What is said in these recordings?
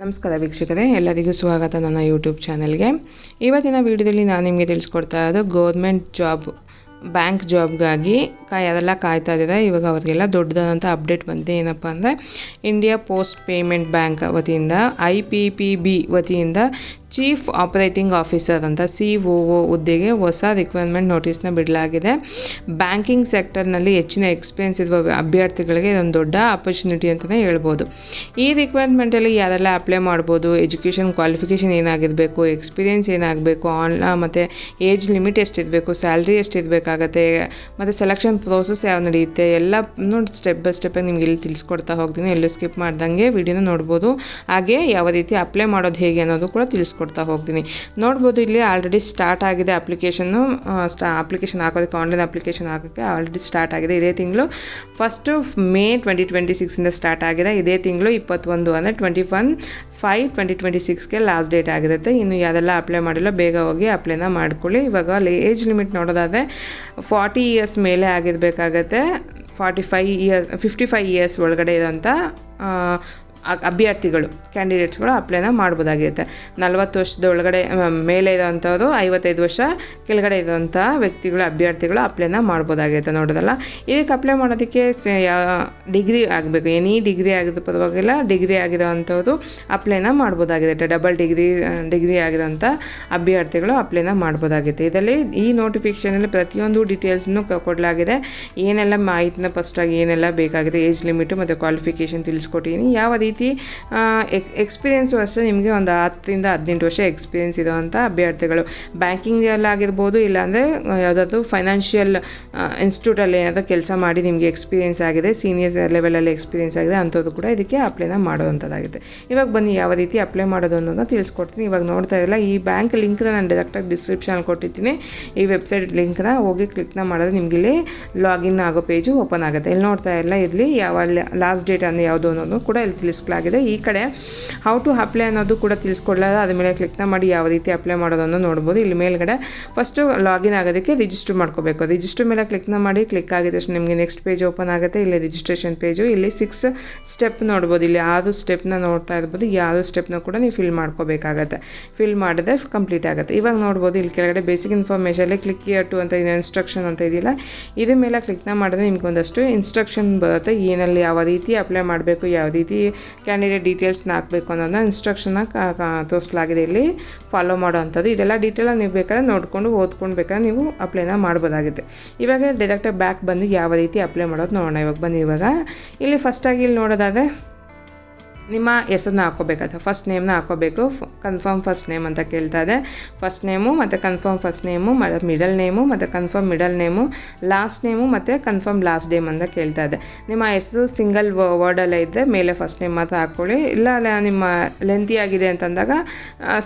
ನಮಸ್ಕಾರ ವೀಕ್ಷಕರೇ, ಎಲ್ಲರಿಗೂ ಸ್ವಾಗತ ನನ್ನ ಯೂಟ್ಯೂಬ್ ಚಾನಲ್ಗೆ. ಇವತ್ತಿನ ವಿಡಿಯೋದಲ್ಲಿ ನಾನು ನಿಮಗೆ ತಿಳಿಸ್ಕೊಡ್ತಾ ಇರೋದು ಗೌರ್ಮೆಂಟ್ ಜಾಬ್, ಬ್ಯಾಂಕ್ ಜಾಬ್ಗಾಗಿ ಯಾರೆಲ್ಲ ಕಾಯ್ತಾ ಇದ್ದಾರೆ, ಇವಾಗ ಅವರಿಗೆಲ್ಲ ದೊಡ್ಡದಾದಂಥ ಅಪ್ಡೇಟ್ ಬಂದಿದೆ. ಏನಪ್ಪ ಅಂದರೆ ಇಂಡಿಯಾ ಪೋಸ್ಟ್ ಪೇಮೆಂಟ್ ಬ್ಯಾಂಕ್ ವತಿಯಿಂದ IPPB ವತಿಯಿಂದ ಚೀಫ್ ಆಪರೇಟಿಂಗ್ ಆಫೀಸರ್ ಅಂತ COO ಹುದ್ದೆಗೆ ಹೊಸ ರಿಕ್ವೈರ್ಮೆಂಟ್ ನೋಟಿಸ್ನ ಬಿಡಲಾಗಿದೆ. ಬ್ಯಾಂಕಿಂಗ್ ಸೆಕ್ಟರ್ನಲ್ಲಿ ಹೆಚ್ಚಿನ ಎಕ್ಸ್ಪೀರಿಯನ್ಸ್ ಇರುವ ಅಭ್ಯರ್ಥಿಗಳಿಗೆ ಇದೊಂದು ದೊಡ್ಡ ಆಪರ್ಚುನಿಟಿ ಅಂತಲೇ ಹೇಳ್ಬೋದು. ಈ ರಿಕ್ವೈರ್ಮೆಂಟಲ್ಲಿ ಯಾರೆಲ್ಲ ಅಪ್ಲೈ ಮಾಡ್ಬೋದು, ಎಜುಕೇಷನ್ ಕ್ವಾಲಿಫಿಕೇಷನ್ ಏನಾಗಿರಬೇಕು, ಎಕ್ಸ್ಪೀರಿಯೆನ್ಸ್ ಏನಾಗಬೇಕು, ಮತ್ತು ಏಜ್ ಲಿಮಿಟ್ ಎಷ್ಟಿರಬೇಕು, ಸ್ಯಾಲ್ರಿ ಎಷ್ಟಿರಬೇಕಾಗತ್ತೆ, ಮತ್ತು ಸೆಲೆಕ್ಷನ್ ಪ್ರೋಸೆಸ್ ಯಾವ ನಡೆಯುತ್ತೆ, ಎಲ್ಲನೂ ಸ್ಟೆಪ್ ಬೈ ಸ್ಟೆಪ್ಪಾಗಿ ನಿಮ್ಗೆ ಇಲ್ಲಿ ತಿಳಿಸ್ಕೊಡ್ತಾ ಹೋಗ್ತೀನಿ. ಎಲ್ಲೂ ಸ್ಕಿಪ್ ಮಾಡ್ದಂಗೆ ವಿಡಿಯೋನ ನೋಡ್ಬೋದು. ಹಾಗೆ ಯಾವ ರೀತಿ ಅಪ್ಲೈ ಮಾಡೋದು ಹೇಗೆ ಅನ್ನೋದು ಕೂಡ ತಿಳಿಸ್ಕೊಡ್ತಾ ಹೋಗ್ತೀನಿ. ನೋಡ್ಬೋದು, ಇಲ್ಲಿ ಆಲ್ರೆಡಿ ಸ್ಟಾರ್ಟ್ ಆಗಿದೆ ಅಪ್ಲಿಕೇಶನ್ನು. ಅಪ್ಲಿಕೇಶನ್ ಹಾಕೋದಕ್ಕೆ, ಆನ್ಲೈನ್ ಅಪ್ಲಿಕೇಶನ್ ಹಾಕೋಕ್ಕೆ ಆಲ್ರೆಡಿ ಸ್ಟಾರ್ಟ್ ಆಗಿದೆ. ಇದೇ ತಿಂಗಳು 1 ಮೇ 2026 ಸ್ಟಾರ್ಟ್ ಆಗಿದೆ. ಇದೇ ತಿಂಗಳು 21 ಅಂದರೆ 21/5/2026ಗೆ ಲಾಸ್ಟ್ ಡೇಟ್ ಆಗಿರುತ್ತೆ. ಇನ್ನು ಯಾರೆಲ್ಲ ಅಪ್ಲೈ ಮಾಡಿಲ್ಲ ಬೇಗ ಹೋಗಿ ಅಪ್ಲೈನ ಮಾಡ್ಕೊಳ್ಳಿ. ಇವಾಗ ಏಜ್ ಲಿಮಿಟ್ ನೋಡೋದಾದರೆ 40 ಇಯರ್ಸ್ ಮೇಲೆ ಆಗಿರಬೇಕಾಗತ್ತೆ. 55 ಇಯರ್ಸ್ ಒಳಗಡೆ ಇರೋಂಥ ಅಭ್ಯರ್ಥಿಗಳು, ಕ್ಯಾಂಡಿಡೇಟ್ಸ್ಗಳು ಅಪ್ಲೈನ ಮಾಡ್ಬೋದಾಗಿರುತ್ತೆ. 40 ವರ್ಷದ ಒಳಗಡೆ ಮೇಲೆ ಇರೋವಂಥವ್ರು, 55 ವರ್ಷ ಕೆಳಗಡೆ ಇರೋವಂಥ ವ್ಯಕ್ತಿಗಳು, ಅಭ್ಯರ್ಥಿಗಳು ಅಪ್ಲೈನ ಮಾಡ್ಬೋದಾಗಿರುತ್ತೆ. ನೋಡೋದಲ್ಲ, ಇದಕ್ಕೆ ಅಪ್ಲೈ ಮಾಡೋದಕ್ಕೆ ಡಿಗ್ರಿ ಆಗಬೇಕು. ಎನಿ ಡಿಗ್ರಿ ಆಗಿರೋ ಪರವಾಗಿಲ್ಲ, ಡಿಗ್ರಿ ಆಗಿರೋವಂಥವ್ರು ಅಪ್ಲೈನ ಮಾಡ್ಬೋದಾಗಿರುತ್ತೆ. ಡಬಲ್ ಡಿಗ್ರಿ ಆಗಿರೋಂಥ ಅಭ್ಯರ್ಥಿಗಳು ಅಪ್ಲೈನ ಮಾಡ್ಬೋದಾಗಿರುತ್ತೆ. ಇದರಲ್ಲಿ ಈ ನೋಟಿಫಿಕೇಷನಲ್ಲಿ ಪ್ರತಿಯೊಂದು ಡೀಟೇಲ್ಸ್ನು ಕೊಡಲಾಗಿದೆ. ಏನೆಲ್ಲ ಮಾಹಿತಿನ ಫಸ್ಟಾಗಿ ಏನೆಲ್ಲ ಬೇಕಾಗಿದೆ, ಏಜ್ ಲಿಮಿಟು ಮತ್ತು ಕ್ವಾಲಿಫಿಕೇಷನ್ ತಿಳಿಸ್ಕೊಟ್ಟಿದ್ದೀನಿ. ಯಾವ ರೀತಿ ಎಕ್ಸ್ಪೀರಿಯೆನ್ಸು ಅಷ್ಟೇ ನಿಮಗೆ ಒಂದು 10 ರಿಂದ 18 ವರ್ಷ ಎಕ್ಸ್ಪೀರಿಯೆನ್ಸ್ ಇರೋವಂಥ ಅಭ್ಯರ್ಥಿಗಳು, ಬ್ಯಾಂಕಿಂಗಲ್ಲಾಗಿರ್ಬೋದು, ಇಲ್ಲಾಂದರೆ ಯಾವುದಾದ್ರೂ ಫೈನಾನ್ಷಿಯಲ್ ಇನ್ಸ್ಟಿಟ್ಯೂಟಲ್ಲಿ ಏನಾದರೂ ಕೆಲಸ ಮಾಡಿ ನಿಮಗೆ ಎಕ್ಸ್ಪೀರಿಯೆನ್ಸ್ ಆಗಿದೆ, ಸೀನಿಯರ್ ಲೆವೆಲಲ್ಲಿ ಎಕ್ಸ್ಪೀರಿಯೆನ್ಸ್ ಆಗಿದೆ ಅಂಥದ್ದು ಕೂಡ ಇದಕ್ಕೆ ಅಪ್ಲೈನ ಮಾಡೋವಂಥದ್ದಾಗಿದೆ. ಇವಾಗ ಬನ್ನಿ ಯಾವ ರೀತಿ ಅಪ್ಲೈ ಮಾಡೋದು ಅನ್ನೋದನ್ನ ತಿಳಿಸ್ಕೊಡ್ತೀನಿ. ಇವಾಗ ನೋಡ್ತಾ ಇರಲ್ಲ, ಈ ಬ್ಯಾಂಕ್ ಲಿಂಕ್ನ ನಾನು ಡೈರೆಕ್ಟಾಗಿ ಡಿಸ್ಕ್ರಿಪ್ಷನಲ್ಲಿ ಕೊಟ್ಟಿರ್ತೀನಿ. ಈ ವೆಬ್ಸೈಟ್ ಲಿಂಕ್ನ ಹೋಗಿ ಕ್ಲಿಕ್ನ ಮಾಡಿದ್ರೆ ನಿಮಗೆ ಇಲ್ಲಿ ಲಾಗಿನ್ ಆಗೋ ಪೇಜು ಓಪನ್ ಆಗುತ್ತೆ. ಇಲ್ಲಿ ನೋಡ್ತಾ ಇಲ್ಲ, ಇಲ್ಲಿ ಯಾವ ಲಾಸ್ಟ್ ಡೇಟ್ ಅನ್ನೋ ಯಾವುದು ಅನ್ನೋದು ಕೂಡ ಇಲ್ಲಿ ತಿಳಿಸ್ಲಾಗಿದೆ. ಈ ಕಡೆ ಹೌ ಟು ಅಪ್ಲೈ ಅನ್ನೋದು ಕೂಡ ತಿಳಿಸ್ಕೊಡ್ಲಾದ. ಅದ್ರ ಮೇಲೆ ಕ್ಲಿಕ್ನ ಮಾಡಿ ಯಾವ ರೀತಿ ಅಪ್ಲೈ ಮಾಡೋದನ್ನು ನೋಡ್ಬೋದು. ಇಲ್ಲಿ ಮೇಲ್ಗಡೆ ಫಸ್ಟು ಲಾಗಿನ್ ಆಗೋದಕ್ಕೆ ರಿಜಿಸ್ಟರ್ ಮಾಡ್ಕೋಬೇಕು. ರಿಜಿಸ್ಟರ್ ಮೇಲೆ ಕ್ಲಿಕ್ನ ಮಾಡಿ, ಕ್ಲಿಕ್ ಆಗಿದ ತಕ್ಷಣ ನಿಮಗೆ ನೆಕ್ಸ್ಟ್ ಪೇಜ್ ಓಪನ್ ಆಗುತ್ತೆ. ಇಲ್ಲಿ ರಿಜಿಸ್ಟ್ರೇಷನ್ ಪೇಜು, ಇಲ್ಲಿ 6 ಸ್ಟೆಪ್ ನೋಡ್ಬೋದು. ಇಲ್ಲಿ 6 ಸ್ಟೆಪ್ನ ನೋಡ್ತಾ ಇರ್ಬೋದು. ಈ 6 ಸ್ಟೆಪ್ನ ಕೂಡ ನೀವು ಫಿಲ್ ಮಾಡ್ಕೋಬೇಕಾಗತ್ತೆ. ಫಿಲ್ ಮಾಡಿದ್ರೆ ಕಂಪ್ಲೀಟ್ ಆಗುತ್ತೆ. ಇವಾಗ ನೋಡ್ಬೋದು, ಇಲ್ಲಿ ಕೆಳಗಡೆ ಬೇಸಿಕ್ ಇನ್ಫಾರ್ಮೇಷನಲ್ಲಿ ಕ್ಲಿಕ್ ಹಿಯರ್ ಟು ಅಂತ ಇದೆ, ಇನ್ಸ್ಟ್ರಕ್ಷನ್ ಅಂತ ಇದೆಯಲ್ಲ, ಇದ್ರ ಮೇಲೆ ಕ್ಲಿಕ್ನ ಮಾಡಿದ್ರೆ ನಿಮ್ಗೆ ಒಂದಷ್ಟು ಇನ್ಸ್ಟ್ರಕ್ಷನ್ ಬರುತ್ತೆ. ಏನಲ್ಲಿ ಯಾವ ರೀತಿ ಅಪ್ಲೈ ಮಾಡಬೇಕು, ಯಾವ ರೀತಿ ಕ್ಯಾಂಡಿಡೇಟ್ ಡೀಟೇಲ್ಸ್ನ ಹಾಕಬೇಕು ಅನ್ನೋದನ್ನ ಇನ್ಸ್ಟ್ರಕ್ಷನ್ನ ತೋರಿಸಲಾಗಿದೆ. ಇಲ್ಲಿ ಫಾಲೋ ಮಾಡೋ ಅಂಥದ್ದು. ಇದೆಲ್ಲ ಡೀಟೇಲಾಗಿ ನೀವು ಬೇಕಾದ್ರೆ ನೋಡಿಕೊಂಡು ಓದ್ಕೊಂಡು ಬೇಕಾದ್ರೆ ನೀವು ಅಪ್ಲೈನ ಮಾಡ್ಬೋದಾಗುತ್ತೆ. ಇವಾಗ ಡೈರೆಕ್ಟಾಗಿ ಬ್ಯಾಕ್ ಬಂದು ಯಾವ ರೀತಿ ಅಪ್ಲೈ ಮಾಡೋದು ನೋಡೋಣ. ಇವಾಗ ಬನ್ನಿ, ಇವಾಗ ಇಲ್ಲಿ ಫಸ್ಟಾಗಿ ಇಲ್ಲಿ ನೋಡೋದಾದರೆ ನಿಮ್ಮ ಹೆಸರನ್ನ ಹಾಕ್ಕೋಬೇಕಾಗುತ್ತೆ. ಫಸ್ಟ್ ನೇಮ್ನ ಹಾಕ್ಕೋಬೇಕು. ಕನ್ಫರ್ಮ್ ಫಸ್ಟ್ ನೇಮ್ ಅಂತ ಕೇಳ್ತಾ ಇದೆ. ಫಸ್ಟ್ ನೇಮು ಮತ್ತು confirm first name, middle name ಮತ್ತು confirm middle name, last name ಮತ್ತು ಕನ್ಫರ್ಮ್ ಲಾಸ್ಟ್ ನೇಮ್ ಅಂತ ಕೇಳ್ತಾ ಇದೆ. ನಿಮ್ಮ ಹೆಸರು ಸಿಂಗಲ್ ವರ್ಡಲ್ಲೇ ಇದ್ದರೆ ಮೇಲೆ ಫಸ್ಟ್ ನೇಮ್ ಮಾತ್ರ ಹಾಕ್ಕೊಳ್ಳಿ. ಇಲ್ಲ ನಿಮ್ಮ ಲೆಂತಿ ಆಗಿದೆ ಅಂತಂದಾಗ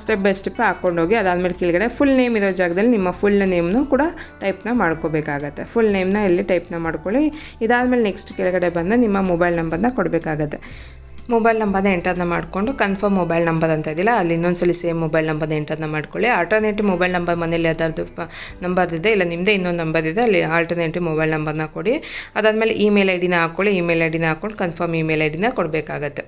ಸ್ಟೆಪ್ ಬೈ ಸ್ಟೆಪ್ ಹಾಕ್ಕೊಂಡೋಗಿ, ಅದಾದಮೇಲೆ ಕೆಳಗಡೆ ಫುಲ್ ನೇಮ್ ಇರೋ ಜಾಗದಲ್ಲಿ ನಿಮ್ಮ ಫುಲ್ ನೇಮ್ನು ಕೂಡ ಟೈಪ್ನ ಮಾಡ್ಕೋಬೇಕಾಗತ್ತೆ. ಫುಲ್ ನೇಮ್ನ ಇಲ್ಲಿ ಟೈಪ್ನ ಮಾಡ್ಕೊಳ್ಳಿ. ಇದಾದಮೇಲೆ ನೆಕ್ಸ್ಟ್ ಕೆಳಗಡೆ ಬಂದು ನಿಮ್ಮ ಮೊಬೈಲ್ ನಂಬರ್ನ ಕೊಡಬೇಕಾಗತ್ತೆ. ಮೊಬೈಲ್ ನಂಬರ್ನ ಎಂಟರ್ನ ಮಾಡಿಕೊಂಡು ಕನ್ಫರ್ಮ್ ಮೊಬೈಲ್ ನಂಬರ್ ಅಂತ ಇದಿಲ್ಲ, ಅಲ್ಲಿ ಇನ್ನೊಂದ್ಸಲಿ ಸೇಮ್ ಮೊಬೈಲ್ ನಂಬರ್ನ ಎಂಟರ್ನ ಮಾಡ್ಕೊಳ್ಳಿ. ಆಲ್ಟರ್ನೇಟಿವ್ ಮೊಬೈಲ್ ನಂಬರ್ ಮನೇಲಿ ಯಾವ್ದಾದ್ರು ನಂಬರ್ ಇದೆ, ಇಲ್ಲ ನಿಮ್ಮದೇ ಇನ್ನೊಂದು ನಂಬರ್ ಇದೆ, ಅಲ್ಲಿ ಆಲ್ಟರ್ನೇಟಿವ್ ಮೊಬೈಲ್ ನಂಬರ್ನ ಕೊಡಿ. ಅದಾದಮೇಲೆ ಇಮೇಲ್ ಐಡಿನ ಹಾಕ್ಕೊಳ್ಳಿ. ಇಮೇಲ್ ಐಡಿನ ಹಾಕ್ಕೊಂಡು ಕನ್ಫರ್ಮ್ ಇಮೇಲ್ ಐಡಿನ ಕೊಡಬೇಕಾಗತ್ತೆ.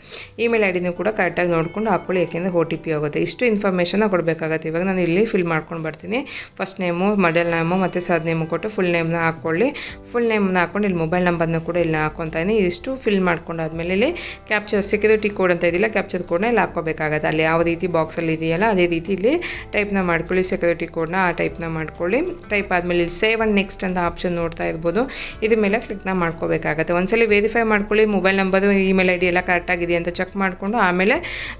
ಇಮೇಲ್ ಐಡಿನೂ ಕೂಡ ಕರೆಕ್ಟಾಗಿ ನೋಡಿಕೊಂಡು ಹಾಕ್ಕೊಳ್ಳಿ, ಯಾಕೆಂದರೆ OTP ಹೋಗುತ್ತೆ. ಇಷ್ಟು ಇನ್ಫಾರ್ಮೇಷನ್ನ ಕೊಡಬೇಕಾಗತ್ತೆ. ಇವಾಗ ನಾನು ಇಲ್ಲಿ ಫಿಲ್ ಮಾಡ್ಕೊಂಡು ಬರ್ತೀನಿ. ಫಸ್ಟ್ ನೇಮು, ಮಿಡಲ್ ನೇಮು ಮತ್ತು ಸರ್ ನೇಮು ಕೊಟ್ಟು ಫುಲ್ ನೇಮ್ನ ಹಾಕ್ಕೊಳ್ಳಿ. ಫುಲ್ ನೇಮ್ನ ಹಾಕ್ಕೊಂಡು ಇಲ್ಲಿ ಮೊಬೈಲ್ ನಂಬರ್ನ ಕೂಡ ಇಲ್ಲಿ ಹಾಕ್ಕೊತಾಯಿನಿ. ಇಷ್ಟು ಫಿಲ್ ಮಾಡ್ಕೊಂಡಾದ್ಮೇಲೆ ಇಲ್ಲಿ ಕ್ಯಾಪ್ಚರ್ ಸೆಕ್ಯೂರಿಟಿ ಕೋಡ್ ಅಂತ ಇದಿಲ್ಲ, ಕ್ಯಾಪ್ಚರ್ ಕೋಡ್ನ ಇಲ್ಲಿ ಹಾಕ್ಕೋಬೇಕಾಗತ್ತೆ. ಅಲ್ಲಿ ಯಾವ ರೀತಿ ಬಾಕ್ಸಲ್ಲಿ ಇದೆಯಲ್ಲ ಅದೇ ರೀತಿ ಇಲ್ಲಿ ಟೈಪ್ನ ಮಾಡ್ಕೊಳ್ಳಿ. ಸೆಕ್ಯೂರಿಟಿ ಕೋಡ್ನ ಆ ಟೈಪ್ನ ಮಾಡ್ಕೊಳ್ಳಿ. ಟೈಪ್ ಆದಮೇಲೆ ಇಲ್ಲಿ ಸೇವ್ ಆ್ಯಂಡ್ ನೆಕ್ಸ್ಟ್ ಅಂತ ಆಪ್ಷನ್ ನೋಡ್ತಾ ಇರ್ಬೋದು. ಇದ್ರ ಮೇಲೆ ಕ್ಲಿಕ್ನ ಮಾಡ್ಕೋಬೇಕಾಗತ್ತೆ. ಒಂದ್ಸಲಿ ವೆರಿಫೈ ಮಾಡ್ಕೊಳ್ಳಿ, ಮೊಬೈಲ್ ನಂಬರು, ಇಮೇಲ್ ID ಎಲ್ಲ ಕರೆಕ್ಟಾಗಿದೆ ಅಂತ ಚೆಕ್ ಮಾಡಿಕೊಂಡು ಆಮೇಲೆ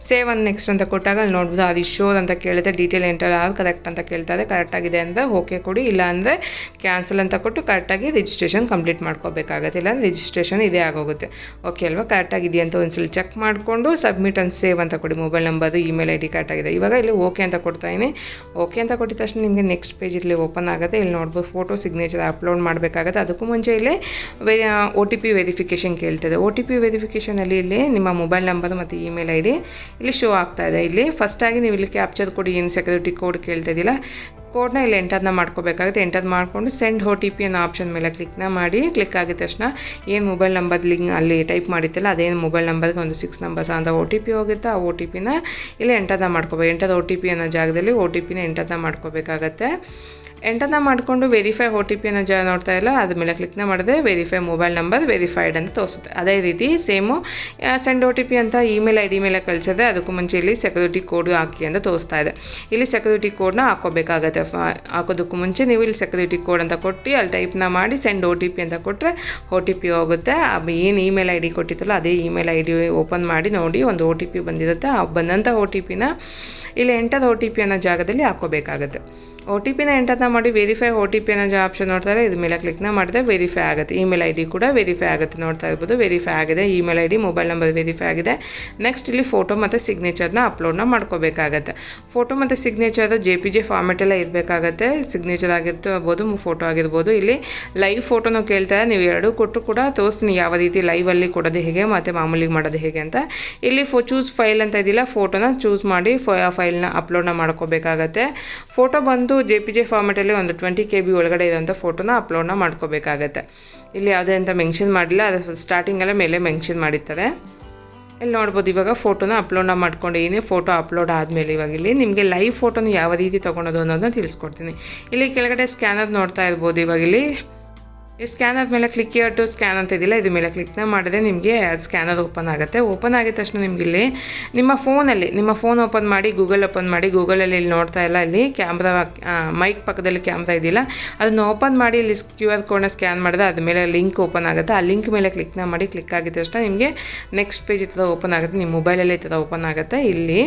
ಸೇವ್ ಆ್ಯಂಡ್ ನೆಕ್ಸ್ಟ್ ಅಂತ ಕೊಟ್ಟಾಗ ಅಲ್ಲಿ ನೋಡ್ಬೋದು, ಅದು ಶೋರ್ ಅಂತ ಕೇಳುತ್ತೆ. ಡೀಟೇಲ್ ಎಂಟರ್ ಆಗಿ ಕರೆಕ್ಟ್ ಅಂತ ಕೇಳ್ತಾರೆ. ಕರೆಕ್ಟಾಗಿದೆ ಅಂದರೆ ಓಕೆ ಕೊಡಿ, ಇಲ್ಲ ಅಂದರೆ ಕ್ಯಾನ್ಸಲ್ ಅಂತ ಕೊಟ್ಟು ಕರೆಕ್ಟಾಗಿ ರಿಜಿಸ್ಟ್ರೇಷನ್ ಕಂಪ್ಲೀಟ್ ಮಾಡ್ಕೋಬೇಕಾಗತ್ತೆ. ಇಲ್ಲ ರಿಜಿಸ್ಟ್ರೇಷನ್ ಇದೇ ಆಗೋಗುತ್ತೆ. ಓಕೆ ಅಲ್ವಾ, ಕರೆಕ್ಟಾಗಿದೆಯಾ ಅಂತ ಒಂದ್ಸಲಿ ಚೆಕ್ ಮಾಡಿಕೊಂಡು ಸಬ್ಮಿಟ್ ಆ್ಯಂಡ್ ಸೇವ್ ಅಂತ ಕೊಡಿ. Mobile number, email ID ಕರೆಕ್ಟಾಗಿದೆ. ಇವಾಗ ಇಲ್ಲಿ ಓಕೆ ಅಂತ ಕೊಡ್ತಾಯಿನಿ. ಓಕೆ ಅಂತ ಕೊಟ್ಟಿದ ತಕ್ಷಣ ನಿಮಗೆ ನೆಕ್ಸ್ಟ್ ಪೇಜ್ ಇಲ್ಲಿ ಓಪನ್ ಆಗುತ್ತೆ. ಇಲ್ಲಿ ನೋಡ್ಬೋದು ಫೋಟೋ ಸಿಗ್ನೇಚರ್ ಅಪ್ಲೋಡ್ ಮಾಡಬೇಕಾಗುತ್ತೆ. ಅದಕ್ಕೂ ಮುಂಚೆ ಇಲ್ಲಿ OTP ವೆರಿಫಿಕೇಷನ್ ಕೇಳ್ತದೆ. OTP ವೆರಿಫಿಕೇಷನಲ್ಲಿ ಇಲ್ಲಿ ನಿಮ್ಮ ಮೊಬೈಲ್ ನಂಬರ್ ಮತ್ತು ಇಮೇಲ್ ID ಇಲ್ಲಿ ಶೋ ಆಗ್ತಾ ಇದೆ. ಇಲ್ಲಿ ಫಸ್ಟಾಗಿ ನೀವು ಇಲ್ಲಿ ಕ್ಯಾಪ್ಚರ್ ಕೊಡಿ, ಏನು ಸೆಕ್ಯೂರಿಟಿ ಕೋಡ್ ಕೇಳ್ತಾ ಇದ್ದಿಲ್ಲ, ಕೋಡ್ನ ಇಲ್ಲಿ ಎಂಟರ್ನ ಮಾಡ್ಕೋಬೇಕಾಗುತ್ತೆ. ಎಂಟರ್ ಮಾಡಿಕೊಂಡು ಸೆಂಡ್ OTP ಅನ್ನೋ ಆಪ್ಷನ್ ಮೇಲೆ ಕ್ಲಿಕ್ ಆಗಿದ ತಕ್ಷಣ ಏನು ಮೊಬೈಲ್ ನಂಬರ್ ಲಿಂಕ್ ಅಲ್ಲಿ ಟೈಪ್ ಮಾಡಿತ್ತಲ್ಲ ಅದೇನು ಮೊಬೈಲ್ ನಂಬರ್ಗೆ ಒಂದು 6 ನಂಬರ್ಸ್ ಅಂತ OTP ಹೋಗುತ್ತೆ. ಆ OTPನ ಇಲ್ಲಿ ಎಂಟರ್ನ ಮಾಡ್ಕೋಬೇಕು. OTP ಅನ್ನೋ ಜಾಗದಲ್ಲಿ OTPನ ಎಂಟರ್ನ ಮಾಡ್ಕೋಬೇಕಾಗತ್ತೆ. ಎಂಟರ್ನ ಮಾಡಿಕೊಂಡು ವೆರಿಫೈ OTP ಅನ್ನೋ ನೋಡ್ತಾ ಇಲ್ಲ, ಅದ್ರ ಮೇಲೆ ಕ್ಲಿಕ್ನ ಮಾಡಿದ್ರೆ ವೆರಿಫೈ ಮೊಬೈಲ್ ನಂಬರ್ ವೆರಿಫೈಡ್ ಅಂತ ತೋರಿಸುತ್ತೆ. ಅದೇ ರೀತಿ ಸೇಮು ಸೆಂಡ್ OTP ಅಂತ ಇಮೇಲ್ ID ಮೇಲೆ ಕಳಿಸಿದ್ರೆ ಅದಕ್ಕೂ ಮುಂಚೆ ಇಲ್ಲಿ ಸೆಕ್ಯೂರಿಟಿ ಕೋಡ್ ಹಾಕಿ ಅಂತ ತೋರಿಸ್ತಾ ಇದೆ. ಇಲ್ಲಿ ಸೆಕ್ಯೂರಿಟಿ ಕೋಡ್ನ ಹಾಕೋಬೇಕಾಗತ್ತೆ. ಹಾಕೋದಕ್ಕೂ ಮುಂಚೆ ನೀವು ಇಲ್ಲಿ ಸೆಕ್ಯೂರಿಟಿ ಕೋಡ್ ಅಂತ ಕೊಟ್ಟು ಅಲ್ಲಿ ಟೈಪ್ನ ಮಾಡಿ ಸೆಂಡ್ OTP ಅಂತ ಕೊಟ್ಟರೆ OTP ಹೋಗುತ್ತೆ. ಏನು ಇಮೇಲ್ ID ಕೊಟ್ಟಿತ್ತಲ್ಲ ಅದೇ ಇಮೇಲ್ ID ಓಪನ್ ಮಾಡಿ ನೋಡಿ ಒಂದು OTP ಬಂದಿರುತ್ತೆ. ಆ ಬಂದಂಥ OTPನ ಇಲ್ಲಿ ಎಂಟರ್ OTP ಅನ್ನೋ ಜಾಗದಲ್ಲಿ ಹಾಕೋಬೇಕಾಗತ್ತೆ. OTPನ ಎಂಟರ್ನ ಮಾಡಿ ವೆರಿಫೈ OTP ಅನ್ನೋ ಆಪ್ಷನ್ ನೋಡ್ತಾರೆ, ಇದ್ರ ಮೇಲೆ ಕ್ಲಿಕ್ನ ಮಾಡಿದ್ರೆ ವೆರಿಫೈ ಆಗುತ್ತೆ. ಇಮೇಲ್ ID ಕೂಡ ವೆರಿಫೈ ಆಗುತ್ತೆ. ನೋಡ್ತಾ ಇರ್ಬೋದು ವೆರಿಫೈ ಆಗಿದೆ. Email ID mobile number verify ಆಗಿದೆ. ನೆಕ್ಸ್ಟ್ ಇಲ್ಲಿ ಫೋಟೋ ಮತ್ತು ಸಿಗ್ನೇಚರ್ನ ಅಪ್ಲೋಡ್ನ ಮಾಡ್ಕೋಬೇಕಾಗತ್ತೆ. ಫೋಟೋ ಮತ್ತು ಸಿಗ್ನೇಚರ್ JPG ಫಾರ್ಮೆಟೆಲ್ಲ ಇರಬೇಕಾಗತ್ತೆ. ಸಿಗ್ನೇಚರ್ ಆಗಿರ್ಬೋದು, ಫೋಟೋ ಆಗಿರ್ಬೋದು. ಇಲ್ಲಿ ಲೈವ್ ಫೋಟೋನೂ ಕೇಳ್ತಾರೆ, ನೀವು ಎರಡೂ ಕೊಟ್ಟು ಕೂಡ ತೋರಿಸ್ತೀನಿ ಯಾವ ರೀತಿ ಲೈವಲ್ಲಿ ಕೊಡೋದು ಹೇಗೆ ಮತ್ತು ಮಾಮೂಲಿ ಮಾಡೋದು ಹೇಗೆ ಅಂತ. ಇಲ್ಲಿ ಚೂಸ್ ಫೈಲ್ ಅಂತ ಇದಿಲ್ಲ, ಫೋಟೋನ ಚೂಸ್ ಮಾಡಿ ಫೈಲ್ನ ಅಪ್ಲೋಡ್ನ ಮಾಡ್ಕೋಬೇಕಾಗತ್ತೆ. ಫೋಟೋ ಬಂದು JPG ಫಾರ್ಮೆಟಲ್ಲಿ ಒಂದು 20 KB ಒಳಗಡೆ ಇರೋಂಥ ಫೋಟೋನ ಅಪ್ಲೋಡ್ನ ಮಾಡ್ಕೋಬೇಕಾಗತ್ತೆ. ಇಲ್ಲಿ ಯಾವುದೇ ಅಂತ ಮೆನ್ಷನ್ ಮಾಡಿಲ್ಲ, ಅದು ಸ್ಟಾರ್ಟಿಂಗಲ್ಲೇ ಮೇಲೆ ಮೆನ್ಷನ್ ಮಾಡಿರ್ತಾರೆ. ಇಲ್ಲಿ ನೋಡ್ಬೋದು ಇವಾಗ ಫೋಟೋನ ಅಪ್ಲೋಡ್ನ ಮಾಡ್ಕೊಂಡಿದ್ದೀನಿ. ಫೋಟೋ ಅಪ್ಲೋಡ್ ಆದಮೇಲೆ ಇವಾಗ ಇಲ್ಲಿ ನಿಮಗೆ ಲೈವ್ ಫೋಟೋನ ಯಾವ ರೀತಿ ತೊಗೊಳೋದು ಅನ್ನೋದನ್ನ ತಿಳಿಸ್ಕೊಡ್ತೀನಿ. ಇಲ್ಲಿ ಕೆಳಗಡೆ ಸ್ಕ್ಯಾನರ್ ನೋಡ್ತಾ ಇರ್ಬೋದು. ಇವಾಗ ಇಲ್ಲಿ ಈ ಸ್ಕ್ಯಾನರ್ ಮೇಲೆ ಕ್ಲಿಕ್ ಟು ಸ್ಕ್ಯಾನ್ ಅಂತ ಇದಿಲ್ಲ, ಇದ್ರ ಮೇಲೆ ಕ್ಲಿಕ್ನ ಮಾಡಿದ್ರೆ ನಿಮಗೆ ಸ್ಕ್ಯಾನರ್ ಓಪನ್ ಆಗುತ್ತೆ. ಓಪನ್ ಆಗಿದ ತಕ್ಷಣ ನಿಮ್ಗೆ ಇಲ್ಲಿ ನಿಮ್ಮ ಫೋನ್ ಓಪನ್ ಮಾಡಿ ಗೂಗಲಲ್ಲಿ ಇಲ್ಲಿ ನೋಡ್ತಾ ಇಲ್ಲ, ಇಲ್ಲಿ ಕ್ಯಾಮ್ರಾ ಮೈಕ್ ಪಕ್ಕದಲ್ಲಿ ಕ್ಯಾಮ್ರಾ ಇದಿಲ್ಲ, ಅದನ್ನು ಓಪನ್ ಮಾಡಿ ಇಲ್ಲಿ QR ಕೋಡ್ನ ಸ್ಕ್ಯಾನ್ ಮಾಡಿದ್ರೆ ಅದ್ರ ಮೇಲೆ ಲಿಂಕ್ ಓಪನ್ ಆಗುತ್ತೆ. ಆ ಲಿಂಕ್ ಮೇಲೆ ಕ್ಲಿಕ್ನ ಮಾಡಿ ಕ್ಲಿಕ್ ಆಗಿದ ತಕ್ಷಣ ನಿಮಗೆ ನೆಕ್ಸ್ಟ್ ಪೇಜ್ ಈ ಥರ ಓಪನ್ ಆಗುತ್ತೆ. ನಿಮ್ಮ ಮೊಬೈಲಲ್ಲಿ ಈ ಥರ ಓಪನ್ ಆಗುತ್ತೆ. ಇಲ್ಲಿ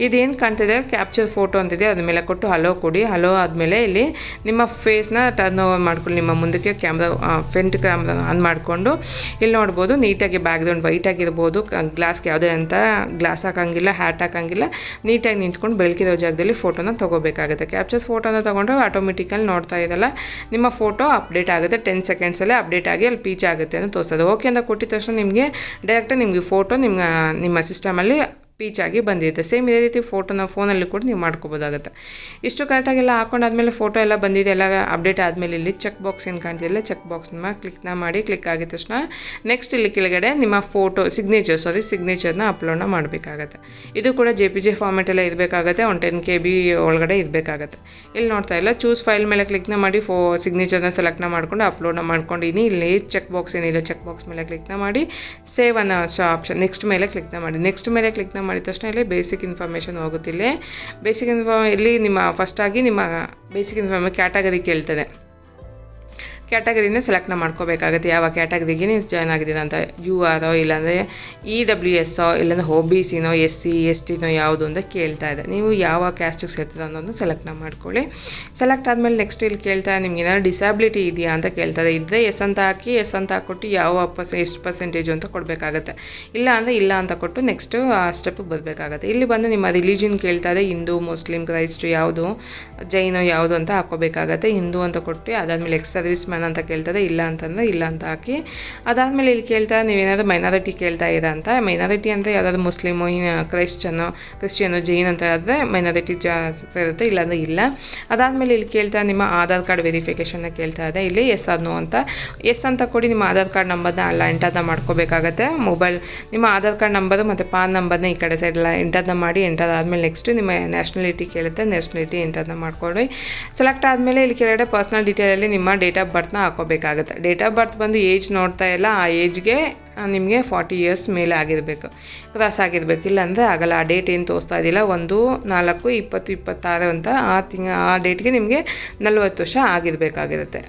ಇದೇನು ಕಾಣ್ತಿದೆ ಕ್ಯಾಪ್ಚರ್ ಫೋಟೋ ಅಂತಿದೆ, ಅದ್ರ ಮೇಲೆ ಕೊಟ್ಟು ಹಲೋ ಕೊಡಿ. ಹಲೋ ಆದಮೇಲೆ ಇಲ್ಲಿ ನಿಮ್ಮ ಫೇಸ್ನ ಟರ್ನ್ ಓವರ್ ಮಾಡ್ಕೊಳ್ಳಿ. ನಿಮ್ಮ ಮುಂದಕ್ಕೆ ಕ್ಯಾಮ್ರಾ ಫ್ರಂಟ್ ಕ್ಯಾಮ್ರಾ ಆನ್ ಮಾಡಿಕೊಂಡು ಇಲ್ಲಿ ನೋಡ್ಬೋದು ನೀಟಾಗಿ ಬ್ಯಾಕ್ಗ್ರೌಂಡ್ ವೈಟ್ ಆಗಿರ್ಬೋದು. ಗ್ಲಾಸ್ಗೆ ಯಾವುದೇ ಅಂತ ಗ್ಲಾಸ್ ಹಾಕೋಂಗಿಲ್ಲ, ಹ್ಯಾಟ್ ಹಾಕೋಂಗಿಲ್ಲ, ನೀಟಾಗಿ ನಿಂತ್ಕೊಂಡು ಬೆಳಕಿರೋ ಜಾಗದಲ್ಲಿ ಫೋಟೋನ ತೊಗೋಬೇಕಾಗುತ್ತೆ. ಕ್ಯಾಪ್ಚರ್ ಫೋಟೋನ ತೊಗೊಂಡ್ರೆ ಆಟೋಮೆಟಿಕಲ್ಲಿ ನೋಡ್ತಾ ಇದ್ದಲ್ಲ ನಿಮ್ಮ ಫೋಟೋ ಅಪ್ಡೇಟ್ ಆಗುತ್ತೆ. 10 ಸೆಕೆಂಡ್ಸಲ್ಲೇ ಅಪ್ಡೇಟ್ ಆಗಿ ಅಲ್ಲಿ ಪೀಚ್ ಆಗುತ್ತೆ ಅಂತ ತೋರಿಸೋದು. ಓಕೆ ಅಂತ ಕೊಟ್ಟಿದ ತಕ್ಷಣ ನಿಮಗೆ ಡೈರೆಕ್ಟಾಗಿ ನಿಮಗೆ ಫೋಟೋ ನಿಮ್ಮ ಸಿಸ್ಟಮಲ್ಲಿ ಪೀಚ್ ಆಗಿ ಬಂದಿರುತ್ತೆ. ಸೇಮ್ ಇದೇ ರೀತಿ ಫೋಟೋನ ಫೋನಲ್ಲಿ ಕೂಡ ನೀವು ಮಾಡ್ಕೋಬೋದಾಗುತ್ತೆ. ಇಷ್ಟು ಕರೆಕ್ಟಾಗೆಲ್ಲ ಹಾಕೊಂಡಾದ್ಮೇಲೆ ಫೋಟೋ ಎಲ್ಲ ಬಂದಿದೆ, ಎಲ್ಲ ಅಪ್ಡೇಟ್ ಆದಮೇಲೆ ಇಲ್ಲಿ ಚೆಕ್ ಬಾಕ್ಸ್ ಏನು ಕಾಣ್ತಿಲ್ಲ, ಚೆಕ್ ಬಾಕ್ಸ್ನ ಕ್ಲಿಕ್ನ ಮಾಡಿ ಕ್ಲಿಕ್ ಆಗಿದ ತಕ್ಷಣ ನೆಕ್ಸ್ಟ್ ಇಲ್ಲಿ ಕೆಳಗಡೆ ನಿಮ್ಮ ಫೋಟೋ ಸಿಗ್ನೇಚರ್ನ ಅಪ್ಲೋಡ್ನ ಮಾಡಬೇಕಾಗತ್ತೆ. ಇದು ಕೂಡ JPG ಫಾರ್ಮೆಟೆಲ್ಲ ಇರಬೇಕಾಗತ್ತೆ. ಒಂದು 10 KB ಒಳಗಡೆ ಇರಬೇಕಾಗತ್ತೆ. ಇಲ್ಲಿ ನೋಡ್ತಾ ಇಲ್ಲ ಚೂಸ್ ಫೈಲ್ ಮೇಲೆ ಕ್ಲಿಕ್ನ ಮಾಡಿ ಸಿಗ್ನೇಚರ್ನ ಸೆಲೆಕ್ಟ್ನ ಮಾಡ್ಕೊಂಡು ಅಪ್ಲೋಡ್ನ ಮಾಡ್ಕೊಂಡಿದ್ದೀನಿ. ಇಲ್ಲಿ ಚೆಕ್ ಬಾಕ್ಸ್ ಏನಿದೆ ಚೆಕ್ ಬಾಕ್ಸ್ ಮೇಲೆ ಕ್ಲಿಕ್ನ ಮಾಡಿ ಸೇವ್ ಅನ್ನೋ ಆಪ್ಷನ್ ನೆಕ್ಸ್ಟ್ ಮೇಲೆ ಕ್ಲಿಕ್ನ ಮಾಡಿ. ನೆಕ್ಸ್ಟ್ ಮೇಲೆ ಕ್ಲಿಕ್ನ ಮಾಡಿದ ತಕ್ಷಣ ಇಲ್ಲಿ ಬೇಸಿಕ್ ಇನ್ಫಾರ್ಮೇಷನ್ ಹೋಗುತ್ತಿಲ್ಲ. ಇಲ್ಲಿ ನಿಮ್ಮ ಫಸ್ಟಾಗಿ ನಿಮ್ಮ ಬೇಸಿಕ್ ಕ್ಯಾಟಗರಿ ಕೇಳ್ತದೆ. ಕ್ಯಾಟಗರಿನ ಸೆಲೆಕ್ಟ್ನ ಮಾಡ್ಕೋಬೇಕಾಗುತ್ತೆ. ಯಾವ ಕ್ಯಾಟಗರಿಗೆ ನೀವು ಜಾಯ್ನ್ ಆಗಿದ್ದೀರ ಅಂತ, UR ಇಲ್ಲಾಂದರೆ EWS ಇಲ್ಲಾಂದರೆ OBC SC ST ಯಾವುದು ಅಂತ ಕೇಳ್ತಾ ಇದೆ. ನೀವು ಯಾವ ಕ್ಯಾಸ್ಟಿಗೆ ಸೇರ್ತೀರ ಅನ್ನೋದನ್ನು ಸೆಲೆಕ್ಟ್ನ ಮಾಡ್ಕೊಳ್ಳಿ. ಸೆಲೆಕ್ಟ್ ಆದಮೇಲೆ ನೆಕ್ಸ್ಟ್ ಇಲ್ಲಿ ಕೇಳ್ತಾ ನಿಮ್ಗೆ ಏನಾದ್ರು ಡಿಸಬಿಲಿಟಿ ಇದೆಯಾ ಅಂತ ಕೇಳ್ತಾರೆ. ಇದ್ದರೆ ಎಸ್ ಅಂತ ಹಾಕಿ ಎಸ್ ಅಂತ ಹಾಕ್ಕೊಟ್ಟು ಯಾವ ಎಷ್ಟು ಪರ್ಸೆಂಟೇಜು ಅಂತ ಕೊಡಬೇಕಾಗತ್ತೆ. ಇಲ್ಲ ಅಂದರೆ ಇಲ್ಲ ಅಂತ ಕೊಟ್ಟು ನೆಕ್ಸ್ಟು ಆ ಸ್ಟೆಪ್ಪಿಗೆ ಬರಬೇಕಾಗತ್ತೆ. ಇಲ್ಲಿ ಬಂದು ನಿಮ್ಮ ರಿಲಿಜನ್ ಕೇಳ್ತಾ ಇದೆ, ಹಿಂದೂ ಮುಸ್ಲಿಂ ಕ್ರೈಸ್ಟ್ ಯಾವುದು ಜೈನ ಯಾವುದು ಅಂತ ಹಾಕ್ಕೋಬೇಕಾಗತ್ತೆ. ಹಿಂದೂ ಅಂತ ಕೊಟ್ಟು ಅದಾದಮೇಲೆ ಎಕ್ಸ್ ಸರ್ವಿಸ್ ಮ್ಯಾನ್ ಅಂತ ಕೇಳ್ತದೆ. ಇಲ್ಲ ಅಂತಂದರೆ ಇಲ್ಲ ಅಂತ ಹಾಕಿ ಅದಾದಮೇಲೆ ಇಲ್ಲಿ ಕೇಳ್ತಾ ನೀವೇನಾದರೂ ಮೈನಾರಿಟಿ ಕೇಳ್ತಾ ಇದ್ದೀರಾ ಅಂತ. ಮೈನಾರಿಟಿ ಅಂದರೆ ಯಾವುದಾದ್ರು ಮುಸ್ಲಿಮು ಕ್ರಿಶ್ಚಿಯನು ಜೈನ್ ಅಂತ ಆದರೆ ಮೈನಾರಿಟಿ ಸೇರುತ್ತೆ, ಇಲ್ಲಾಂದರೆ ಇಲ್ಲ. ಅದಾದಮೇಲೆ ಇಲ್ಲಿ ಕೇಳ್ತಾ ನಿಮ್ಮ ಆಧಾರ್ ಕಾರ್ಡ್ ವೆರಿಫಿಕೇಷನ್ನ ಕೇಳ್ತಾ ಇದೆ. ಇಲ್ಲಿ ಎಸ್ ಆರ್ ನೋ ಅಂತ ಎಸ್ ಅಂತ ಕೊಡಿ. ನಿಮ್ಮ ಆಧಾರ್ ಕಾರ್ಡ್ ನಂಬರ್ನ ಅಲ್ಲ ಎಂಟರ್ನ ಮಾಡ್ಕೋಬೇಕಾಗತ್ತೆ. ನಿಮ್ಮ ಆಧಾರ್ ಕಾರ್ಡ್ ನಂಬರು ಮತ್ತು ಪಾನ್ ನಂಬರ್ನ ಈ ಕಡೆ ಸೈಡೆಲ್ಲ ಎಂಟರ್ನ ಮಾಡಿ. ಎಂಟರ್ ಆದಮೇಲೆ ನೆಕ್ಸ್ಟ್ ನಿಮ್ಮ ನ್ಯಾಷನಾಲಿಟಿ ಕೇಳುತ್ತೆ, ನ್ಯಾಷನಾಲಿಟಿ ಎಂಟರ್ನ ಮಾಡ್ಕೊಳ್ಳಿ. ಸೆಲೆಕ್ಟ್ ಆದಮೇಲೆ ಇಲ್ಲಿ ಕೆಳಗಡೆ ಪರ್ಸ್ನಲ್ ಡೀಟೇಲಲ್ಲಿ ನಿಮ್ಮ ಡೇಟ್ ಆಫ್ ಬರ್ತ್ನ ಹಾಕೋಬೇಕಾಗುತ್ತೆ. ಡೇಟ್ ಆಫ್ ಬರ್ತ್ ಬಂದು ಏಜ್ ನೋಡ್ತಾ ಇಲ್ಲ, ಆ ಏಜ್ಗೆ ನಿಮಗೆ 40 ಇಯರ್ಸ್ ಮೇಲೆ ಆಗಿರಬೇಕು, ಕ್ರಾಸ್ ಆಗಿರಬೇಕು. ಇಲ್ಲಾಂದರೆ ಆಗಲ್ಲ. ಆ ಡೇಟ್ ಏನು ತೋರಿಸ್ತಾ ಇದ್ದಿಲ್ಲ, 1/4/2026 ಅಂತ ಆ ಡೇಟ್ಗೆ ನಿಮಗೆ 40 ವರ್ಷ ಆಗಿರಬೇಕಾಗಿರುತ್ತೆ.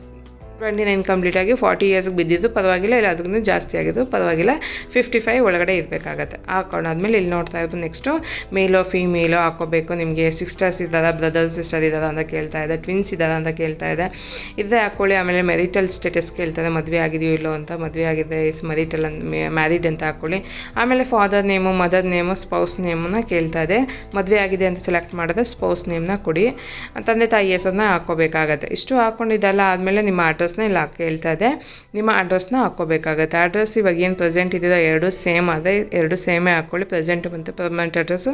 29 ಕಂಪ್ಲೀಟಾಗಿ 40 ಇಯರ್ಸ್ಗೆ ಬಿದ್ದಿದ್ದು ಪರವಾಗಿಲ್ಲ, ಇಲ್ಲ ಅದಕ್ಕೂ ಜಾಸ್ತಿ ಆಗಿದ್ದು ಪರವಾಗಿಲ್ಲ, 55 ಒಳಗಡೆ ಇರಬೇಕಾಗತ್ತೆ. ಹಾಕೊಂಡಾದ್ಮೇಲೆ ಇಲ್ಲಿ ನೋಡ್ತಾ ಇರ್ಬೋದು ನೆಕ್ಸ್ಟು ಮೇಲೋ ಫೀಮೇಲೋ ಹಾಕೋಬೇಕು. ನಿಮಗೆ ಸಿಸ್ಟರ್ಸ್ ಇದ್ದಾರಾ, ಬ್ರದರ್ ಸಿಸ್ಟರ್ ಇದ್ದಾರಾ ಅಂತ ಕೇಳ್ತಾ ಇದೆ, ಟ್ವಿನ್ಸ್ ಇದ್ದಾರಾ ಅಂತ ಕೇಳ್ತಾ ಇದೆ. ಇದೇ ಹಾಕ್ಕೊಳ್ಳಿ. ಆಮೇಲೆ ಮೆರಿಟಲ್ ಸ್ಟೇಟಸ್ ಕೇಳ್ತಾರೆ, ಮದುವೆ ಆಗಿದೆಯೋ ಇಲ್ಲೋ ಅಂತ. ಮದುವೆ ಆಗಿದೆ ಮೆರಿಟಲ್ ಮ್ಯಾರಿಡ್ ಅಂತ ಹಾಕ್ಕೊಳ್ಳಿ. ಆಮೇಲೆ father name, mother name, spouse ನೇಮನ್ನ ಕೇಳ್ತಾ ಇದೆ. ಮದುವೆ ಆಗಿದೆ ಅಂತ ಸೆಲೆಕ್ಟ್ ಮಾಡಿದ್ರೆ ಸ್ಪೌಸ್ ನೇಮ್ನ ಕೊಡಿ. ತಂದೆ ತಾಯಿ ಹೆಸರನ್ನ ಹಾಕ್ಕೋಬೇಕಾಗತ್ತೆ. ಇಷ್ಟು ಹಾಕ್ಕೊಂಡಿದ್ದೆಲ್ಲ ಆದಮೇಲೆ ನಿಮ್ಮ ಅಡ್ರೆಸ್ ಅಡ್ರೆಸ್ನ ಇಲ್ಲಿ ಕೇಳ್ತಾ ಇದೆ. ನಿಮ್ಮ ಅಡ್ರೆಸ್ನ ಹಾಕ್ಕೋಬೇಕಾಗತ್ತೆ. ಅಡ್ರೆಸ್ ಇವಾಗ ಏನು ಪ್ರೆಸೆಂಟ್ ಇದೆಯೋ ಎರಡು ಸೇಮ್ ಅದೇ, ಎರಡು ಸೇಮೇ ಹಾಕ್ಕೊಳ್ಳಿ. ಪ್ರೆಸೆಂಟ್ ಮತ್ತು ಪರ್ಮನೆಂಟ್ ಅಡ್ರೆಸ್ಸು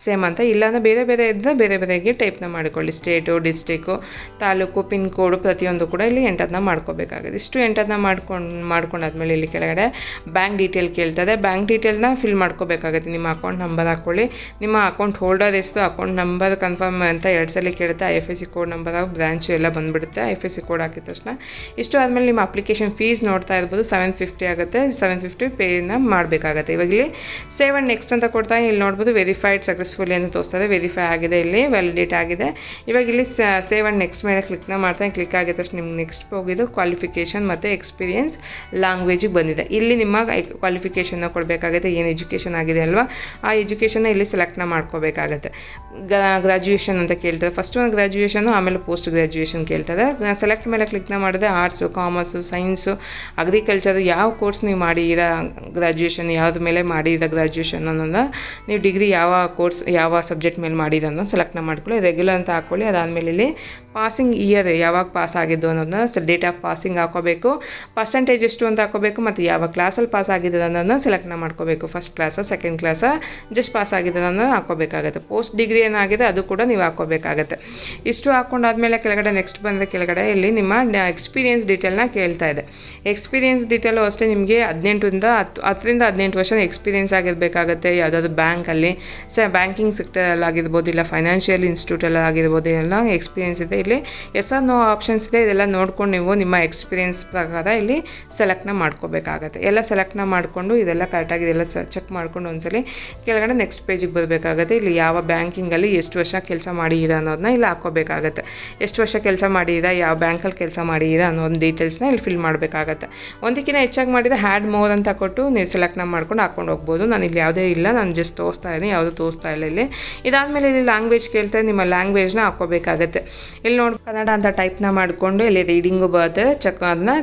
ಸೇಮ್ ಅಂತ. ಇಲ್ಲಾಂದರೆ ಬೇರೆ ಬೇರೆ ಇದ್ದರೆ ಬೇರೆ ಬೇರೆಗೆ ಟೈಪ್ನ ಮಾಡಿಕೊಳ್ಳಿ. ಸ್ಟೇಟು, ಡಿಸ್ಟಿಕ್ಕು, ತಾಲೂಕು, ಪಿನ್ ಕೋಡು ಪ್ರತಿಯೊಂದು ಕೂಡ ಇಲ್ಲಿ ಎಂಟರ್ನ ಮಾಡ್ಕೋಬೇಕಾಗುತ್ತೆ. ಇಷ್ಟು ಎಂಟರ್ನ ಮಾಡ್ಕೊಂಡಾದ್ಮೇಲೆ ಇಲ್ಲಿ ಕೆಳಗಡೆ ಬ್ಯಾಂಕ್ ಡೀಟೇಲ್ ಕೇಳ್ತದೆ. ಬ್ಯಾಂಕ್ ಡೀಟೇಲ್ನ ಫಿಲ್ ಮಾಡ್ಕೋಬೇಕಾಗುತ್ತೆ. ನಿಮ್ಮ ಅಕೌಂಟ್ ನಂಬರ್ ಹಾಕ್ಕೊಳ್ಳಿ. ನಿಮ್ಮ ಅಕೌಂಟ್ ಹೋಲ್ಡರ್ ಎಷ್ಟು, ಅಕೌಂಟ್ ನಂಬರ್ ಕನ್ಫರ್ಮ್ ಅಂತ 2 ಸಲ ಕೇಳುತ್ತೆ. IFSC ಕೋಡ್ ನಂಬರ್, ಬ್ರಾಂಚ್ ಎಲ್ಲ ಬಂದುಬಿಡುತ್ತೆ. IFSC ಕೋಡ್ ಹಾಕಿದ ತಕ್ಷಣ ಇಷ್ಟು ಆದಮೇಲೆ ನಿಮ್ಮ ಅಪ್ಲಿಕೇಶನ್ ಫೀಸ್ ನೋಡ್ತಾ ಇರ್ಬೋದು 750 ಆಗುತ್ತೆ. 750 ಪೇನ ಮಾಡಬೇಕಾಗತ್ತೆ. ಇವಾಗ ಇಲ್ಲಿ ಸೇವ್ ಆ್ಯಂಡ್ ನೆಕ್ಸ್ಟ್ ಅಂತ ಕೊಡ್ತಾ ಇಲ್ಲಿ ನೋಡ್ಬೋದು ವೆರಿಫೈಡ್ ಸಕ್ಸಸ್ಫುಲ್ ಏನು ತೋರಿಸ್ತದೆ. ವೆರಿಫೈ ಆಗಿದೆ, ಇಲ್ಲಿ ವ್ಯಾಲಿಡೇಟ್ ಆಗಿದೆ. ಇವಾಗ ಇಲ್ಲಿ ಸೇವ್ ಆ್ಯಂಡ್ ನೆಕ್ಸ್ಟ್ ಮೇಲೆ ಕ್ಲಿಕ್ ಆಗಿದ ತಕ್ಷಣ ನಿಮ್ಗೆ ನೆಕ್ಸ್ಟ್ ಹೋಗಿದ್ದು ಕ್ವಾಲಿಫಿಕೇಷನ್ ಮತ್ತು ಎಕ್ಸ್ಪೀರಿಯನ್ಸ್ ಲ್ಯಾಂಗ್ವೇಜಿಗೆ ಬಂದಿದೆ. ಇಲ್ಲಿ ನಿಮ್ಮ ಕ್ವಾಲಿಫಿಕೇಷನ್ನ ಕೊಡಬೇಕಾಗುತ್ತೆ. ಏನು ಎಜುಕೇಷನ್ ಆಗಿದೆ ಅಲ್ವಾ, ಆ ಎಜುಕೇಷನ್ನ ಇಲ್ಲಿ ಸೆಲೆಕ್ಟ್ನ ಮಾಡ್ಕೋಬೇಕಾಗತ್ತೆ. ಗ್ರ್ಯಾಜುಯೇಷನ್ ಅಂತ ಕೇಳ್ತಾರೆ. ಫಸ್ಟ್ ಒಂದು ಗ್ರ್ಯಾಜುಯೇಷನು, ಆಮೇಲೆ ಪೋಸ್ಟ್ ಗ್ರ್ಯಾಜುಯೇಷನ್ ಕೇಳ್ತಾರೆ. ಸೆಲೆಕ್ಟ್ ಮೇಲೆ ಕ್ಲಿಕ್ನ ಮಾಡಿದ್ರೆ ಆರ್ಟ್ಸು, ಕಾಮರ್ಸು, ಸೈನ್ಸು, ಅಗ್ರಿಕಲ್ಚರು ಯಾವ ಕೋರ್ಸ್ ನೀವು ಮಾಡಿದ್ದೀರಾ, ಗ್ರ್ಯಾಜುಯೇಷನ್ ಯಾವ್ದು ಮೇಲೆ ಮಾಡಿದ್ದೀರಾ ಗ್ರ್ಯಾಜುಯೇಷನ್ ಅನ್ನೋದನ್ನ, ನೀವು ಡಿಗ್ರಿ ಯಾವ ಕೋರ್ಸ್ ಯಾವ ಸಬ್ಜೆಕ್ಟ್ ಮೇಲೆ ಮಾಡಿದ ಅನ್ನೋದು ಸೆಲೆಕ್ಟ್ನ ಮಾಡ್ಕೊಳ್ಳಿ. ರೆಗ್ಯುಲರ್ ಅಂತ ಹಾಕ್ಕೊಳ್ಳಿ. ಅದಾದಮೇಲೆ ಇಲ್ಲಿ ಪಾಸಿಂಗ್ ಇಯರ್ ಯಾವಾಗ ಪಾಸ್ ಆಗಿದ್ದು ಅನ್ನೋದನ್ನ ಡೇಟ್ ಆಫ್ ಪಾಸಿಂಗ್ ಹಾಕೋಬೇಕು. ಪರ್ಸೆಂಟೇಜ್ ಎಷ್ಟು ಅಂತ ಹಾಕೋಬೇಕು, ಮತ್ತು ಯಾವ ಕ್ಲಾಸಲ್ಲಿ ಪಾಸ್ ಆಗಿದ್ದು ಅನ್ನೋದನ್ನ ಸೆಲೆಕ್ಟ್ನ ಮಾಡ್ಕೋಬೇಕು. ಫಸ್ಟ್ ಕ್ಲಾಸ, ಸೆಕೆಂಡ್ ಕ್ಲಾಸ, ಜಸ್ಟ್ ಪಾಸ್ ಆಗಿದ್ದು ಅನ್ನೋದು ಹಾಕೋಬೇಕಾಗತ್ತೆ. ಪೋಸ್ಟ್ ಡಿಗ್ರಿ ಏನಾಗಿದೆ ಅದು ಕೂಡ ನೀವು ಹಾಕೋಬೇಕಾಗತ್ತೆ. ಇಷ್ಟು ಹಾಕ್ಕೊಂಡಾದ್ಮೇಲೆ ಕೆಳಗಡೆ ನೆಕ್ಸ್ಟ್ ಬಂದರೆ ಕೆಳಗಡೆ ಇಲ್ಲಿ ನಿಮ್ಮ ಎಕ್ಸ್ಪೀರಿಯನ್ಸ್ ಡೀಟೇಲ್ನ ಕೇಳ್ತಾ ಇದೆ. ಎಕ್ಸ್ಪೀರಿಯನ್ಸ್ ಡೀಟೇಲು ಅಷ್ಟೇ ನಿಮಗೆ 10 ವರ್ಷ ಎಕ್ಸ್ಪೀರಿಯನ್ಸ್ ಆಗಿರಬೇಕಾಗತ್ತೆ. ಯಾವುದಾದ್ರು ಬ್ಯಾಂಕಲ್ಲಿ ಬ್ಯಾಂಕಿಂಗ್ ಸೆಕ್ಟರಲ್ಲಿ ಆಗಿರ್ಬೋದು, ಇಲ್ಲ ಫೈನಾನ್ಷಿಯಲ್ ಇನ್ಸ್ಟಿಟ್ಯೂಟಲ್ಲಿ ಆಗಿರ್ಬೋದು, ಎಲ್ಲ ಎಕ್ಸ್ಪೀರಿಯನ್ಸ್ ಇದೆ. ಇಲ್ಲಿ ಎಸ್ ಆರ್ ನೋ ಆಪ್ಷನ್ಸ್ ಇದೆ. ಇದೆಲ್ಲ ನೋಡ್ಕೊಂಡು ನೀವು ನಿಮ್ಮ ಎಕ್ಸ್ಪೀರಿಯನ್ಸ್ ಪ್ರಕಾರ ಇಲ್ಲಿ ಸೆಲೆಕ್ಟ್ನ ಮಾಡ್ಕೋಬೇಕಾಗತ್ತೆ. ಎಲ್ಲ ಸೆಲೆಕ್ಟ್ನ ಮಾಡಿಕೊಂಡು ಇದೆಲ್ಲ ಕರೆಕ್ಟಾಗಿ ಇದೆಲ್ಲ ಚೆಕ್ ಮಾಡ್ಕೊಂಡು ಒಂದ್ಸಲಿ ಕೆಳಗಡೆ ನೆಕ್ಸ್ಟ್ ಪೇಜಿಗೆ ಬರಬೇಕಾಗತ್ತೆ. ಇಲ್ಲಿ ಯಾವ ಬ್ಯಾಂಕಿಂಗಲ್ಲಿ ಎಷ್ಟು ವರ್ಷ ಕೆಲಸ ಮಾಡಿದ್ದೀರಾ ಅನ್ನೋದನ್ನ ಇಲ್ಲಿ ಹಾಕ್ಕೋಬೇಕಾಗತ್ತೆ. ಎಷ್ಟು ವರ್ಷ ಕೆಲಸ ಮಾಡಿದ್ದೀರಾ, ಯಾವ ಬ್ಯಾಂಕಲ್ಲಿ ಕೆಲಸ ಮಾಡಿದ್ದೀರಾ ಅನ್ನೋ ಡೀಟೇಲ್ಸ್ನ ಇಲ್ಲಿ ಫಿಲ್ ಮಾಡಬೇಕಾಗತ್ತೆ. ಒಂದಕ್ಕಿಂತ ಹೆಚ್ಚಾಗಿ ಮಾಡಿದರೆ ಹ್ಯಾಡ್ ಮೋರ್ ಅಂತ ಕೊಟ್ಟು ನೀವು ಸೆಲೆಕ್ಟ್ನ ಮಾಡ್ಕೊಂಡು ಹಾಕ್ಕೊಂಡು ಹೋಗ್ಬೋದು. ನಾನು ಇಲ್ಲಿ ಯಾವುದೇ ಇಲ್ಲ, ನಾನು ಜಸ್ಟ್ ತೋರಿಸ್ತಾ ಇದ್ದೀನಿ, ಯಾವುದೂ ತೋರಿಸ್ತಾ ಇಲ್ಲ ಇಲ್ಲಿ. ಇದಾದಮೇಲೆ ಇಲ್ಲಿ ಲ್ಯಾಂಗ್ವೇಜ್ ಕೇಳ್ತಾ ನಿಮ್ಮ ಲ್ಯಾಂಗ್ವೇಜ್ನ ಹಾಕ್ಕೋಬೇಕಾಗತ್ತೆ. ಇಲ್ಲಿ ನೋಡಿ ಕನ್ನಡ ಅಂತ ಟೈಪ್ನ ಮಾಡಿಕೊಂಡು ಇಲ್ಲಿ ರೀಡಿಂಗು ಬರುತ್ತೆ, ಚೆಕ್ ಅದನ್ನ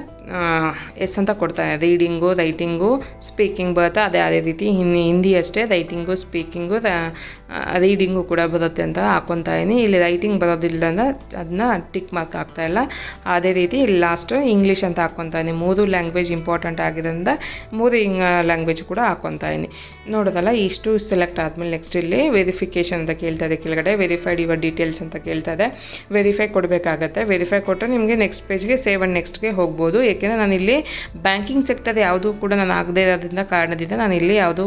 ಎಸ್ ಅಂತ ಕೊಡ್ತಾನೆ. ರೀಡಿಂಗು, ರೈಟಿಂಗು, ಸ್ಪೀಕಿಂಗ್ ಬರುತ್ತೆ. ಅದೇ ರೀತಿ ಹಿಂದಿ ಅಷ್ಟೇ ರೈಟಿಂಗು, ಸ್ಪೀಕಿಂಗು, ರೀಡಿಂಗು ಕೂಡ ಬರುತ್ತೆ ಅಂತ ಹಾಕ್ಕೊತಾ ಇದೀನಿ. ಇಲ್ಲಿ ರೈಟಿಂಗ್ ಬರೋದಿಲ್ಲ ಅಂದರೆ ಅದನ್ನ ಟಿಕ್ ಮಾರ್ಕ್ ಆಗ್ತಾಯಿಲ್ಲ. ಅದೇ ರೀತಿ ಇಲ್ಲಿ ಲಾಸ್ಟು ಇಂಗ್ಲೀಷ್ ಅಂತ ಹಾಕ್ಕೊತಾ ಇದೀನಿ. 3 ಲ್ಯಾಂಗ್ವೇಜ್ ಇಂಪಾರ್ಟೆಂಟ್ ಆಗಿರೋದ್ರಿಂದ 3 ಲ್ಯಾಂಗ್ವೇಜ್ ಕೂಡ ಹಾಕ್ಕೊತಾ ಇದೀನಿ. ನೋಡೋದಲ್ಲ, ಇಷ್ಟು ಸೆಲೆಕ್ಟ್ ಆದಮೇಲೆ ನೆಕ್ಸ್ಟ್ ಇಲ್ಲಿ ವೆರಿಫಿಕೇಷನ್ ಅಂತ ಕೇಳ್ತಾ ಇದೆ. ಕೆಳಗಡೆ ವೆರಿಫೈಡ್ ಯುವರ್ ಡೀಟೇಲ್ಸ್ ಅಂತ ಕೇಳ್ತಾ ಇದೆ. ವೆರಿಫೈ ಕೊಡಬೇಕಾಗತ್ತೆ. ವೆರಿಫೈ ಕೊಟ್ಟರೆ ನಿಮಗೆ ನೆಕ್ಸ್ಟ್ ಪೇಜ್ಗೆ ಸೇವ್ ಆ್ಯಂಡ್ ನೆಕ್ಸ್ಟ್ಗೆ ಹೋಗ್ಬೋದು. ಏಕೆಂದರೆ ನಾನಿಲ್ಲಿ ಬ್ಯಾಂಕಿಂಗ್ ಸೆಕ್ಟರ್ ಯಾವುದೂ ಕೂಡ ನಾನು ಆಗದೇ ಇರೋದ್ರಿಂದ ಕಾರಣದಿಂದ ನಾನು ಇಲ್ಲಿ ಯಾವುದೂ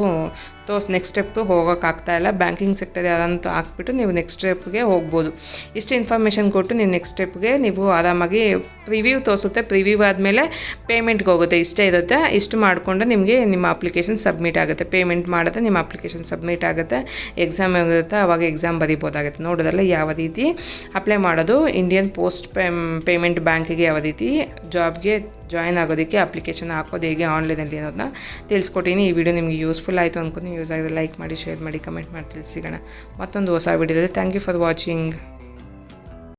ನೆಕ್ಸ್ಟ್ ಸ್ಟೆಪ್ಗೆ ಹೋಗೋಕ್ಕಾಗ್ತಾಯಿಲ್ಲ. ಬ್ಯಾಂಕಿಂಗ್ ಸೆಕ್ಟರ್ ಯಾರಂತೂ ಹಾಕ್ಬಿಟ್ಟು ನೀವು ನೆಕ್ಸ್ಟ್ ಸ್ಟೆಪ್ಗೆ ಹೋಗ್ಬೋದು. ಇಷ್ಟು ಇನ್ಫಾರ್ಮೇಷನ್ ಕೊಟ್ಟು ನೀವು ನೆಕ್ಸ್ಟ್ ಸ್ಟೆಪ್ಗೆ ನೀವು ಆರಾಮಾಗಿ ಪ್ರಿವ್ಯೂ ತೋರಿಸುತ್ತೆ. ಪ್ರಿವ್ಯೂ ಆದಮೇಲೆ ಪೇಮೆಂಟ್ಗೆ ಹೋಗುತ್ತೆ. ಇಷ್ಟೇ ಇರುತ್ತೆ. ಇಷ್ಟು ಮಾಡಿಕೊಂಡು ನಿಮಗೆ ನಿಮ್ಮ ಅಪ್ಲಿಕೇಶನ್ ಸಬ್ಮಿಟ್ ಆಗುತ್ತೆ. ಪೇಮೆಂಟ್ ಮಾಡಿದ್ರೆ ನಿಮ್ಮ ಅಪ್ಲಿಕೇಶನ್ ಸಬ್ಮಿಟ್ ಆಗುತ್ತೆ. ಎಕ್ಸಾಮ್ ಆಗುತ್ತೆ, ಆವಾಗ ಎಕ್ಸಾಮ್ ಬರೀಬೋದಾಗುತ್ತೆ. ನೋಡೋದಲ್ಲ ಯಾವ ರೀತಿ ಅಪ್ಲೈ ಮಾಡೋದು, ಇಂಡಿಯನ್ ಪೋಸ್ಟ್ ಪೇಮೆಂಟ್ ಬ್ಯಾಂಕಿಗೆ ಯಾವ ರೀತಿ ಜಾಬ್ಗೆ ಜಾಯ್ನ್ ಆಗೋದಕ್ಕೆ ಅಪ್ಲಿಕೇಶನ್ ಹಾಕೋದು ಹೇಗೆ ಆನ್ಲೈನಲ್ಲಿ ಅನ್ನೋದನ್ನ ತಿಳಿಸ್ಕೊಟ್ಟಿನಿ. ಈ ವಿಡಿಯೋ ನಿಮಗೆ ಯೂಸ್ಫುಲ್ ಆಯಿತು ಅಂದ್ಕೊಂಡು ಯೂಸ್ ಆಗಿದ್ರೆ ಲೈಕ್ ಮಾಡಿ, ಶೇರ್ ಮಾಡಿ, ಕಮೆಂಟ್ ಮಾಡಿ ತಿಳಿಸಿಗೋಣ ಮತ್ತೊಂದು ಹೊಸ ವಿಡಿಯೋದಲ್ಲಿ. Thank you for watching.